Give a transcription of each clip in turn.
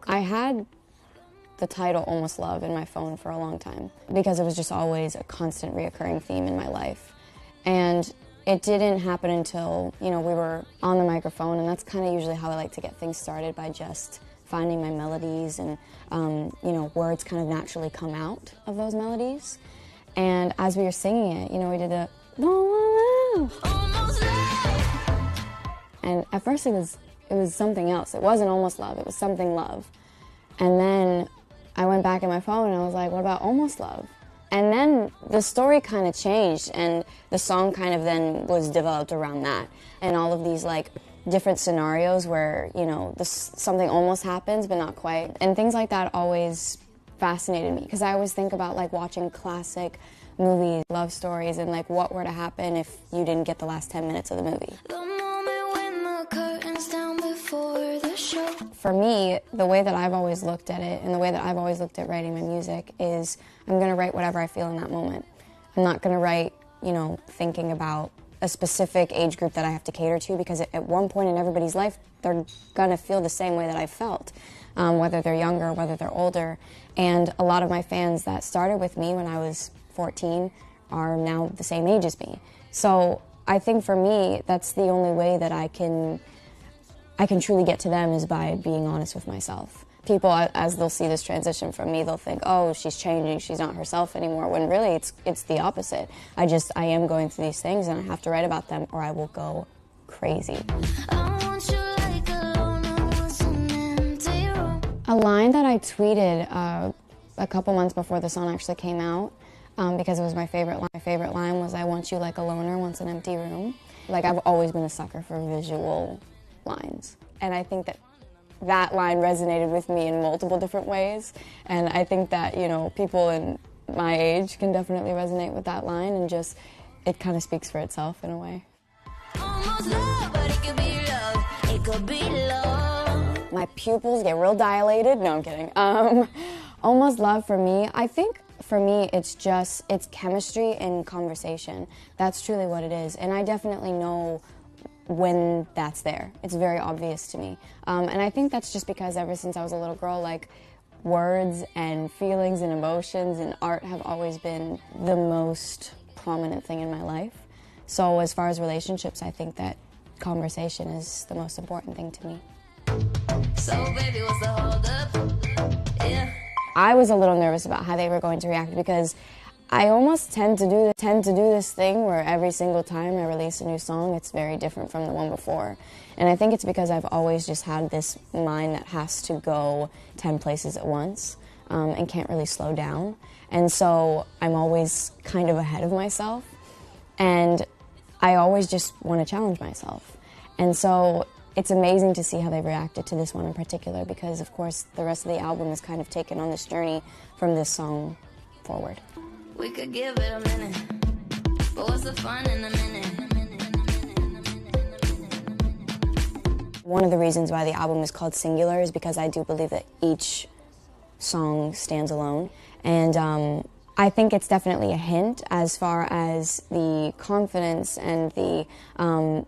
I had the title Almost Love in my phone for a long time because it was just always a constant reoccurring theme in my life. And it didn't happen until, we were on the microphone, and that's kind of usually how I like to get things started, by just finding my melodies, and, words kind of naturally come out of those melodies. And as we were singing it, we did a Almost Love. And at first it was something else. It wasn't Almost Love, it was Something Love. And then I went back in my phone and I was like, what about Almost Love? And then the story kind of changed, and the song kind of then was developed around that. And all of these different scenarios where, something almost happens but not quite. And things like that always fascinated me, because I always think about watching classic movies, love stories, and what were to happen if you didn't get the last 10 minutes of the movie. For me, the way that I've always looked at it, and the way that I've always looked at writing my music, is I'm going to write whatever I feel in that moment. I'm not going to write, thinking about a specific age group that I have to cater to, because at one point in everybody's life, they're going to feel the same way that I felt, whether they're younger or whether they're older. And a lot of my fans that started with me when I was 14 are now the same age as me. So I think for me, that's the only way that I can truly get to them, is by being honest with myself. People, as they'll see this transition from me, they'll think, oh, she's changing, she's not herself anymore, when really it's the opposite. I am going through these things, and I have to write about them or I will go crazy. A line that I tweeted a couple months before the song actually came out, because it was my favorite line. My favorite line was, I want you like a loner wants an empty room. I've always been a sucker for visual lines. And I think that line resonated with me in multiple different ways. And I think that, people in my age can definitely resonate with that line, and just, it kind of speaks for itself in a way. Almost love, but it could be love. It could be love. My pupils get real dilated. No, I'm kidding. Almost Love for me, I think for me it's chemistry and conversation. That's truly what it is. And I definitely know when that's there. It's very obvious to me. And I think that's just because ever since I was a little girl, words and feelings and emotions and art have always been the most prominent thing in my life. So as far as relationships, I think that conversation is the most important thing to me. So baby, what's the hold up? Yeah. I was a little nervous about how they were going to react, because I almost tend to do this thing where every single time I release a new song, it's very different from the one before. And I think it's because I've always just had this mind that has to go 10 places at once, and can't really slow down. And so I'm always kind of ahead of myself, and I always just want to challenge myself. And so it's amazing to see how they reacted to this one in particular, because of course the rest of the album is kind of taken on this journey from this song forward. We could give it a minute, but what's the fun in a minute? One of the reasons why the album is called Singular is because I do believe that each song stands alone. And I think it's definitely a hint as far as the confidence and the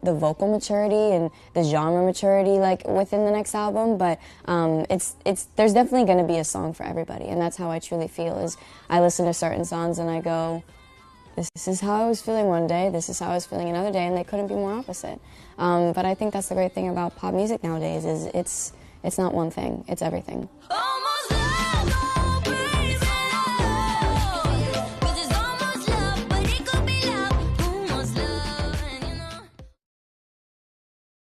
vocal maturity and the genre maturity within the next album, but there's definitely going to be a song for everybody, and that's how I truly feel. Is I listen to certain songs and I go, this is how I was feeling one day, this is how I was feeling another day, and they couldn't be more opposite. But I think that's the great thing about pop music nowadays, is it's not one thing, it's everything.